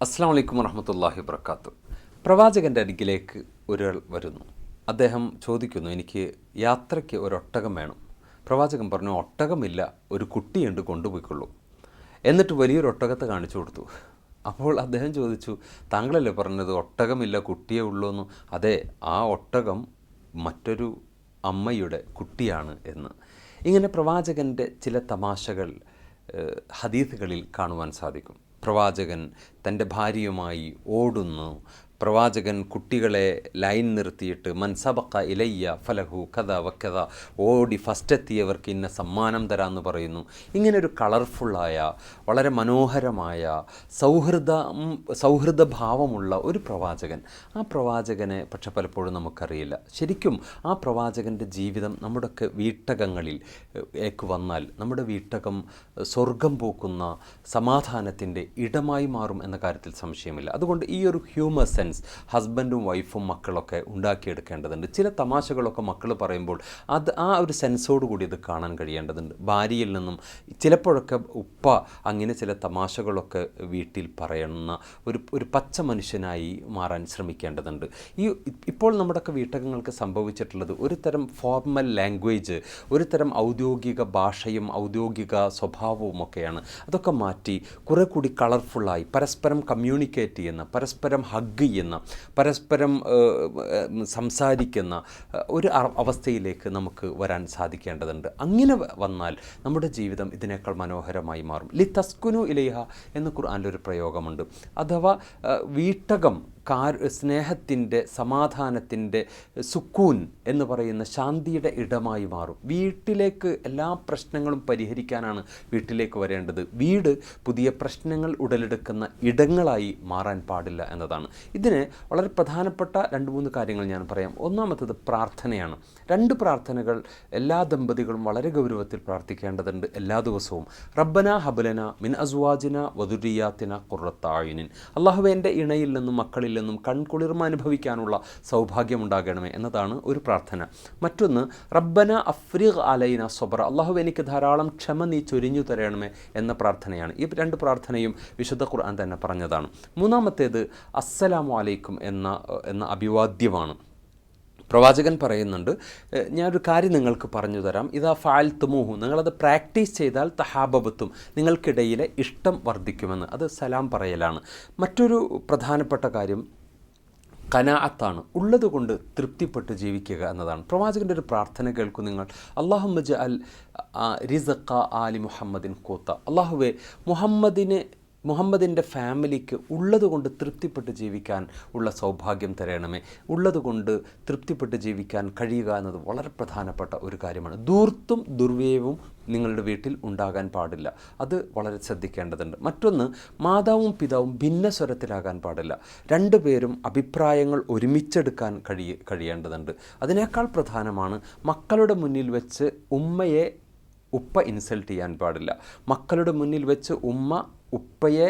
അസ്സലാമു അലൈക്കും വറഹ്മത്തുള്ളാഹി വബറകാതുഹു. പ്രവാചകൻ്റെ അരികിലേക്ക് ഒരാൾ വരുന്നു. അദ്ദേഹം ചോദിക്കുന്നു, എനിക്ക് യാത്രയ്ക്ക് ഒരൊട്ടകം വേണം. പ്രവാചകൻ പറഞ്ഞു, ഒട്ടകമില്ല, ഒരു കുട്ടിയുണ്ട്, കൊണ്ടുപോയിക്കൊള്ളൂ. എന്നിട്ട് വലിയൊരു ഒട്ടകത്തെ കാണിച്ചു കൊടുത്തു. അപ്പോൾ അദ്ദേഹം ചോദിച്ചു, താങ്കളല്ലേ പറഞ്ഞത് ഒട്ടകമില്ല കുട്ടിയേ ഉള്ളൂ എന്ന്? അതെ, ആ ഒട്ടകം മറ്റൊരു അമ്മയുടെ കുട്ടിയാണ് എന്ന്. ഇങ്ങനെ പ്രവാചകൻ്റെ ചില തമാശകൾ ഹദീസുകളിൽ കാണുവാൻ സാധിക്കും. പ്രവാചകൻ തൻ്റെ ഭാര്യയുമായി ഓടുന്നു. പ്രവാചകൻ കുട്ടികളെ ലൈൻ നിർത്തിയിട്ട് മൻസബക്ക ഇലയ്യ ഫലഹു കഥ വക്കഥ, ഓടി ഫസ്റ്റ് എത്തിയവർക്ക് ഇന്ന സമ്മാനം തരാമെന്ന് പറയുന്നു. ഇങ്ങനൊരു കളർഫുള്ളായ, വളരെ മനോഹരമായ, സൗഹൃദഭാവമുള്ള ഒരു പ്രവാചകൻ. ആ പ്രവാചകനെ പക്ഷെ പലപ്പോഴും നമുക്കറിയില്ല. ശരിക്കും ആ പ്രവാചകൻ്റെ ജീവിതം നമ്മുടെയൊക്കെ വീട്ടകങ്ങളിൽ വന്നാൽ നമ്മുടെ വീട്ടകം സ്വർഗം പൂക്കുന്ന സമാധാനത്തിൻ്റെ ഇടമായി മാറും എന്ന കാര്യത്തിൽ സംശയമില്ല. അതുകൊണ്ട് ഈ ഒരു ഹ്യൂമർ സെൻസ് ഹസ്ബൻഡും വൈഫും മക്കളൊക്കെ ഉണ്ടാക്കിയെടുക്കേണ്ടതുണ്ട്. ചില തമാശകളൊക്കെ മക്കൾ പറയുമ്പോൾ ആ ഒരു സെൻസോട് കൂടി അത് കാണാൻ കഴിയേണ്ടതുണ്ട്. ഭാര്യയിൽ നിന്നും ചിലപ്പോഴൊക്കെ ഉപ്പ അങ്ങനെ ചില തമാശകളൊക്കെ വീട്ടിൽ പറയുന്ന ഒരു പച്ച മനുഷ്യനായി മാറാൻ ശ്രമിക്കേണ്ടതുണ്ട്. ഇപ്പോൾ നമ്മുടെയൊക്കെ വീട്ടകങ്ങൾക്ക് സംഭവിച്ചിട്ടുള്ളത് ഒരു തരം ഫോർമൽ ലാംഗ്വേജ്, ഒരു തരം ഔദ്യോഗിക ഭാഷയും ഔദ്യോഗിക സ്വഭാവവും ഒക്കെയാണ്. അതൊക്കെ മാറ്റി കുറേ കൂടി കളർഫുള്ളായി പരസ്പരം കമ്മ്യൂണിക്കേറ്റ് ചെയ്യുന്ന, പരസ്പരം ഹഗ് ചെയ്യുന്ന, പരസ്പരം സംസാരിക്കുന്ന ഒരു അവസ്ഥയിലേക്ക് നമുക്ക് വരാൻ സാധിക്കേണ്ടതുണ്ട്. അങ്ങനെ വന്നാൽ നമ്മുടെ ജീവിതം ഇതിനേക്കാൾ മനോഹരമായി മാറും. ലി തസ്കുനു ഇലൈഹ എന്ന് ഖുർആനിൽ ഒരു പ്രയോഗമുണ്ട്. അഥവാ വീട്ടകം സ്നേഹത്തിൻ്റെ, സമാധാനത്തിൻ്റെ, സുക്കൂൻ എന്ന് പറയുന്ന ശാന്തിയുടെ ഇടമായി മാറും. വീട്ടിലേക്ക് എല്ലാ പ്രശ്നങ്ങളും പരിഹരിക്കാനാണ് വീട്ടിലേക്ക് വരേണ്ടത്. വീട് പുതിയ പ്രശ്നങ്ങൾ ഉടലെടുക്കുന്ന ഇടങ്ങളായി മാറാൻ പാടില്ല എന്നതാണ്. ഇതിന് വളരെ പ്രധാനപ്പെട്ട 2-3 കാര്യങ്ങൾ ഞാൻ പറയാം. ഒന്നാമത്തത് പ്രാർത്ഥനയാണ്. 2 പ്രാർത്ഥനകൾ എല്ലാ ദമ്പതികളും വളരെ ഗൗരവത്തിൽ പ്രാർത്ഥിക്കേണ്ടതുണ്ട് എല്ലാ ദിവസവും. റബ്ബന ഹബ്ലന മിൻ അസ്വാജിന വദുരിയാത്തിന ഖുർറത്ത അയുനിൻ. അല്ലാഹുവേ, എൻ്റെ ഇണയിൽ നിന്നും മക്കളിൽ നിന്നും കൺകുളിർമ അനുഭവിക്കാനുള്ള സൗഭാഗ്യമുണ്ടാകണമേ എന്നതാണ് ഒരു പ്രാർത്ഥന. മറ്റൊന്ന് റബ്ബന അഫ്രിഖ് അലൈന സ്വബ്ര. അല്ലാഹുവേ, എനിക്ക് ധാരാളം ക്ഷമ നീ ചൊരിഞ്ഞു തരണമേ എന്ന പ്രാർത്ഥനയാണ്. ഈ 2 പ്രാർത്ഥനയും വിശുദ്ധ ഖുർആൻ തന്നെ പറഞ്ഞതാണ്. മൂന്നാമത്തേത് അസ്സലാമു അലൈക്കും എന്ന അഭിവാദ്യമാണ്. പ്രവാചകൻ പറയുന്നുണ്ട്, ഞാനൊരു കാര്യം നിങ്ങൾക്ക് പറഞ്ഞു തരാം. ഇതാ ഫഅൽതുമൂഹു, നിങ്ങളത് പ്രാക്ടീസ് ചെയ്താൽ തഹാബബത്തും, നിങ്ങൾക്കിടയിലെ ഇഷ്ടം വർദ്ധിക്കുമെന്ന്. അത് സലാം പറയലാണ്. മറ്റൊരു പ്രധാനപ്പെട്ട കാര്യം ഖനാഅത്താണ്, ഉള്ളതുകൊണ്ട് തൃപ്തിപ്പെട്ട് ജീവിക്കുക എന്നതാണ്. പ്രവാചകൻ്റെ ഒരു പ്രാർത്ഥന കേൾക്കും നിങ്ങൾ. അല്ലാഹുമ്മ ജഅൽ റിസ്ഖ ആലി മുഹമ്മദിൻ ഖൂത്ത. അല്ലാഹുവേ, മുഹമ്മദിൻ്റെ ഫാമിലിക്ക് ഉള്ളതുകൊണ്ട് തൃപ്തിപ്പെട്ട് ജീവിക്കാൻ ഉള്ള സൗഭാഗ്യം തരണമേ. ഉള്ളതുകൊണ്ട് തൃപ്തിപ്പെട്ട് ജീവിക്കാൻ കഴിയുക എന്നത് വളരെ പ്രധാനപ്പെട്ട ഒരു കാര്യമാണ്. ധൂർത്തും ദുർവ്യയവും നിങ്ങളുടെ വീട്ടിൽ ഉണ്ടാകാൻ പാടില്ല. അത് വളരെ ശ്രദ്ധിക്കേണ്ടതുണ്ട്. മറ്റൊന്ന്, മാതാവും പിതാവും ഭിന്നസ്വരത്തിലാകാൻ പാടില്ല. 2 പേരും അഭിപ്രായങ്ങൾ ഒരുമിച്ചെടുക്കാൻ കഴിയേണ്ടതുണ്ട്. അതിനേക്കാൾ പ്രധാനമാണ്, മക്കളുടെ മുന്നിൽ വെച്ച് ഉപ്പ ഇൻസൾട്ട് ചെയ്യാൻ പാടില്ല. മക്കളുടെ മുന്നിൽ വെച്ച് ഉപ്പയെ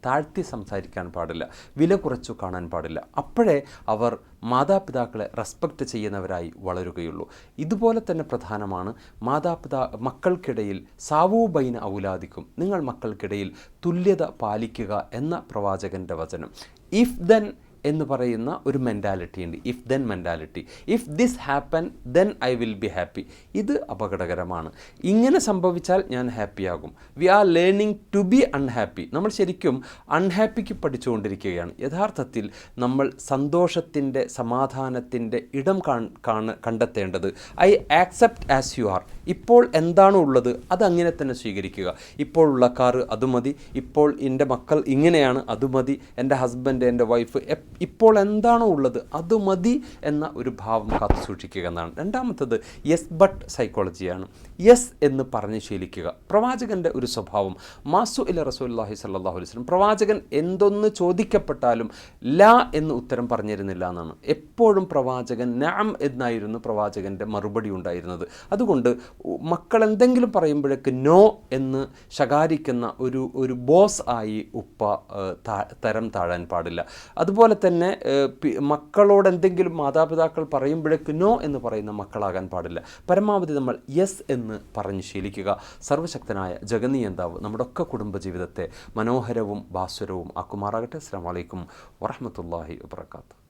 താഴ്ത്തി സംസാരിക്കാൻ പാടില്ല, വില കുറച്ചു കാണാൻ പാടില്ല. അപ്പോഴേ അവർ മാതാപിതാക്കളെ റെസ്പെക്റ്റ് ചെയ്യുന്നവരായി വളരുകയുള്ളൂ. ഇതുപോലെ തന്നെ പ്രധാനമാണ് മക്കൾക്കിടയിൽ സാവൂബൈന ഔലാദിക്കും, നിങ്ങൾ മക്കൾക്കിടയിൽ തുല്യത പാലിക്കുക എന്ന പ്രവാചകൻ്റെ വചനം. ഇഫ് ദെൻ എന്ന് പറയുന്ന ഒരു മെൻറ്റാലിറ്റി ഉണ്ട്. If then mentality. If this happen then I will be happy. ഇത് അപകടകരമാണ്. ഇങ്ങനെ സംഭവിച്ചാൽ ഞാൻ ഹാപ്പിയാകും. We are learning to be unhappy. നമ്മൾ ശരിക്കും അൺഹാപ്പിക്ക് പഠിച്ചുകൊണ്ടിരിക്കുകയാണ്. യഥാർത്ഥത്തിൽ നമ്മൾ സന്തോഷത്തിൻ്റെ, സമാധാനത്തിൻ്റെ ഇടം കണ്ടെത്തേണ്ടത് I accept as you are. ഇപ്പോൾ എന്താണോ ഉള്ളത് അതങ്ങനെ തന്നെ സ്വീകരിക്കുക. ഇപ്പോഴുള്ള കാറ് അത് മതി, ഇപ്പോൾ എൻ്റെ മക്കൾ ഇങ്ങനെയാണ് അത് മതി, എൻ്റെ ഹസ്ബൻഡ്, എൻ്റെ വൈഫ്, ഇപ്പോൾ എന്താണോ ഉള്ളത് അത് മതി എന്ന ഒരു ഭാവം കാത്തു സൂക്ഷിക്കുക എന്നാണ്. രണ്ടാമത്തത് യെസ് ബട്ട് സൈക്കോളജിയാണ്. യെസ് എന്ന് പറഞ്ഞ് ശീലിക്കുക. പ്രവാചകൻ്റെ ഒരു സ്വഭാവം, മാസു ഇല റസൂലുള്ളാഹി സ്വല്ലല്ലാഹു അലൈഹി വസല്ലം, പ്രവാചകൻ എന്തൊന്ന് ചോദിക്കപ്പെട്ടാലും ലാ എന്ന് ഉത്തരം പറഞ്ഞിരുന്നില്ല എന്നാണ്. എപ്പോഴും പ്രവാചകൻ നഅം എന്നായിരുന്നു പ്രവാചകൻ്റെ മറുപടി ഉണ്ടായിരുന്നത്. അതുകൊണ്ട് മക്കൾ എന്തെങ്കിലും പറയുമ്പോഴേക്ക് നോ എന്ന് ശകാരിക്കുന്ന ഒരു ബോസ് ആയി ഉപ്പ തരം താഴാൻ പാടില്ല. അതുപോലെ തന്നെ മക്കളോട് എന്തെങ്കിലും മാതാപിതാക്കൾ പറയുമ്പോഴേക്ക് നോ എന്ന് പറയുന്ന മക്കളാകാൻ പാടില്ല. പരമാവധി നമ്മൾ യെസ് എന്ന് പറഞ്ഞ് ശീലിക്കുക. സർവശക്തനായ ജഗന്നിയന്താവ് നമ്മുടെ ഒക്കെ കുടുംബജീവിതത്തെ മനോഹരവും ഭാസ്വരവും ആക്കുമാറാകട്ടെ. അസ്സലാമു അലൈക്കും വറഹ്മത്തുള്ളാഹി വബറകാതുഹു.